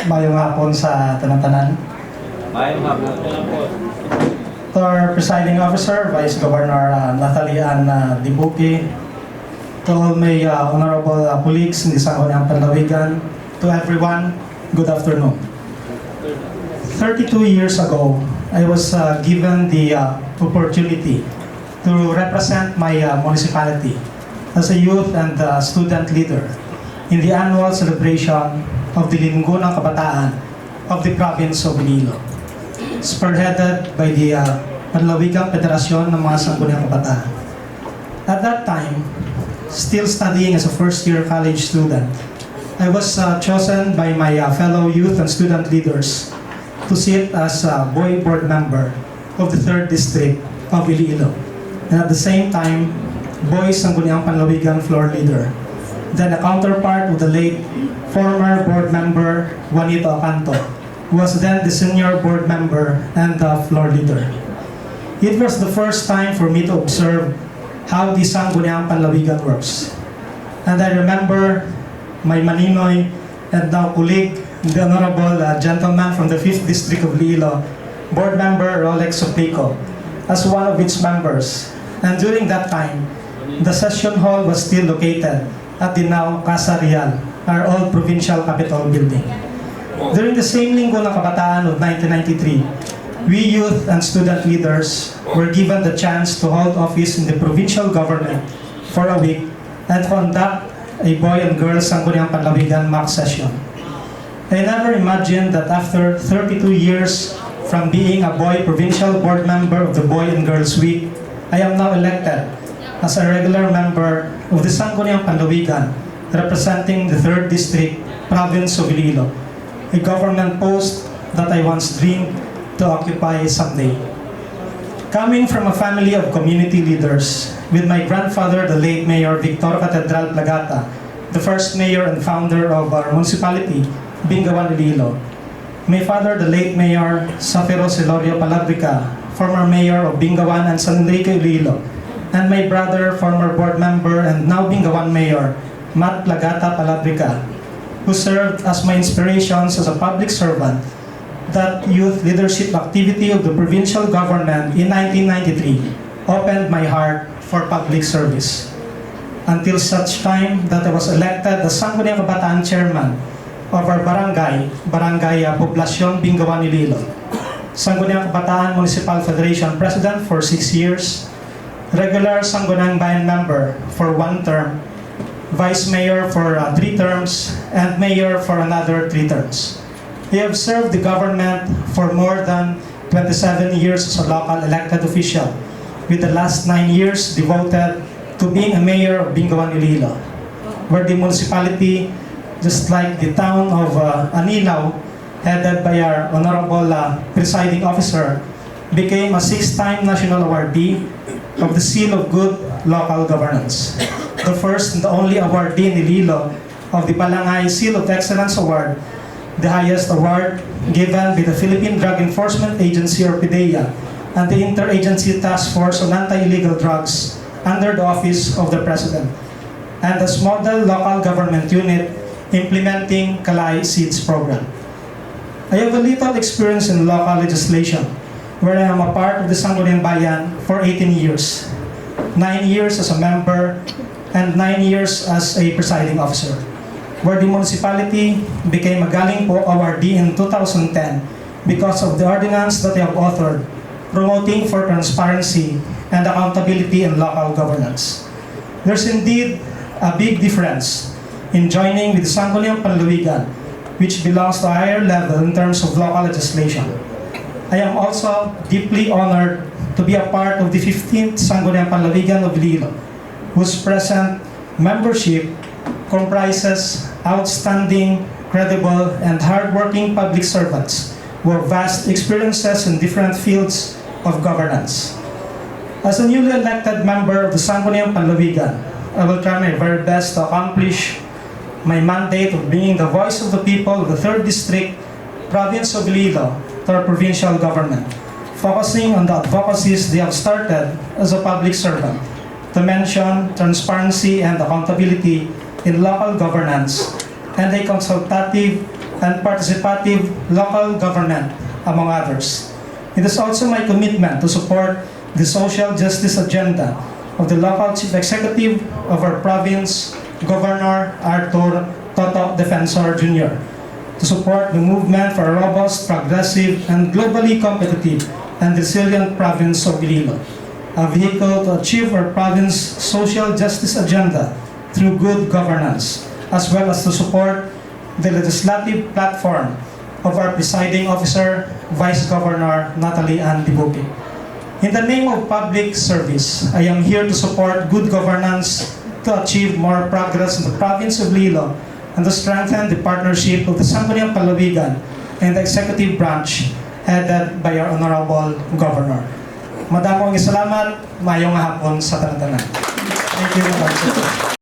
Mayong hapon sa tanan-tanan. Mayong hapon. To our presiding officer, Vice Governor Natalie Ann Dibuki, to all my honorable colleagues in the Sangguniang Panlawigan, to everyone, good afternoon. 32 years ago, I was given the opportunity to represent my municipality as a youth and student leader in the annual celebration of the Linggo ng Kabataan of the province of Iloilo, spearheaded by the Panlawigang Federasyon ng mga Sangguniang Kabataan. At that time, still studying as a first-year college student, I was chosen by my fellow youth and student leaders to sit as a boy board member of the 3rd District of Iloilo, and at the same time, Boy Sangguniang Panlawigan floor leader, then a counterpart of the late former board member Juanito Acanto, who was then the senior board member and the floor leader. It was the first time for me to observe how the Sangguniang Panlawigan works. And I remember my maninoy and now colleague, the honorable gentleman from the 5th District of Iloilo, board member Rolex Sopico, as one of its members. And during that time, the session hall was still located at the now Casa Real, our old provincial capitol building. During the same Linggo ng Kabataan of 1993, we youth and student leaders were given the chance to hold office in the provincial government for a week and conduct a boy and girl Sangguniang Panlawigan mock session. I never imagined that after 32 years from being a boy provincial board member of the Boy and Girls Week, I am now elected as a regular member of the Sangguniang Panlawigan, representing the 3rd District, province of Iloilo, a government post that I once dreamed to occupy someday. Coming from a family of community leaders, with my grandfather, the late Mayor Victor Catedral Plagata, the first mayor and founder of our municipality, Bingawan, Iloilo, my father, the late Mayor Safiro Celorio Palabrica, former mayor of Bingawan and San Enrique, Iloilo, and my brother, former board member and now Bingawan Mayor, Matt Plagata Palabrica, who served as my inspirations as a public servant. That youth leadership activity of the provincial government in 1993 opened my heart for public service. Until such time that I was elected as Sangguniang Kabataan Chairman of our barangay, Poblacion Bingawan, Iloilo, Sangguniang Kabataan Municipal Federation President for 6 years, regular Sangguniang Bayan member for 1 term, Vice Mayor for 3 terms, and Mayor for another 3 terms. I have served the government for more than 27 years as a local elected official, with the last 9 years devoted to being a mayor of Bingawan, Iloilo, where the municipality, just like the town of Anilao, headed by our honorable presiding officer, became a 6-time national awardee of the Seal of Good Local Governance, the first and the only awardee in Iloilo of the Balangay Seal of Excellence Award, the highest award given by the Philippine Drug Enforcement Agency or PDEA and the Interagency Task Force on Anti-Illegal Drugs under the Office of the President, and as model local government unit implementing Kalay Seeds program. I have a little experience in local legislation, where I am a part of the Sangguniang Bayan for 18 years, 9 years as a member, and 9 years as a presiding officer, where the municipality became a Galing Po awardee in 2010 because of the ordinance that I have authored, promoting for transparency and accountability in local governance. There's indeed a big difference in joining with the Sangguniang Panlawigan, which belongs to a higher level in terms of local legislation. I am also deeply honored to be a part of the 15th Sangguniang Panlawigan of Iloilo, whose present membership comprises outstanding, credible, and hardworking public servants who have vast experiences in different fields of governance. As a newly elected member of the Sangguniang Panlawigan, I will try my very best to accomplish my mandate of being the voice of the people of the 3rd District, province of Iloilo, to our provincial government, focusing on the advocacies they have started as a public servant, to mention transparency and accountability in local governance, and a consultative and participative local government, among others. It is also my commitment to support the social justice agenda of the local chief executive of our province, Governor Arthur Toto Defensor Jr., to support the movement for a robust, progressive, and globally competitive and resilient province of Iloilo, a vehicle to achieve our province social justice agenda through good governance, as well as to support the legislative platform of our presiding officer, Vice Governor Natalie Ann Dibuque. In the name of public service, I am here to support good governance to achieve more progress in the province of Iloilo and to strengthen the partnership of the Sangguniang Palawigan and the executive branch headed by our Honorable Governor. Madamong salamat, mayong hapon sa tanan-tanan. Thank you, Madam Secretary.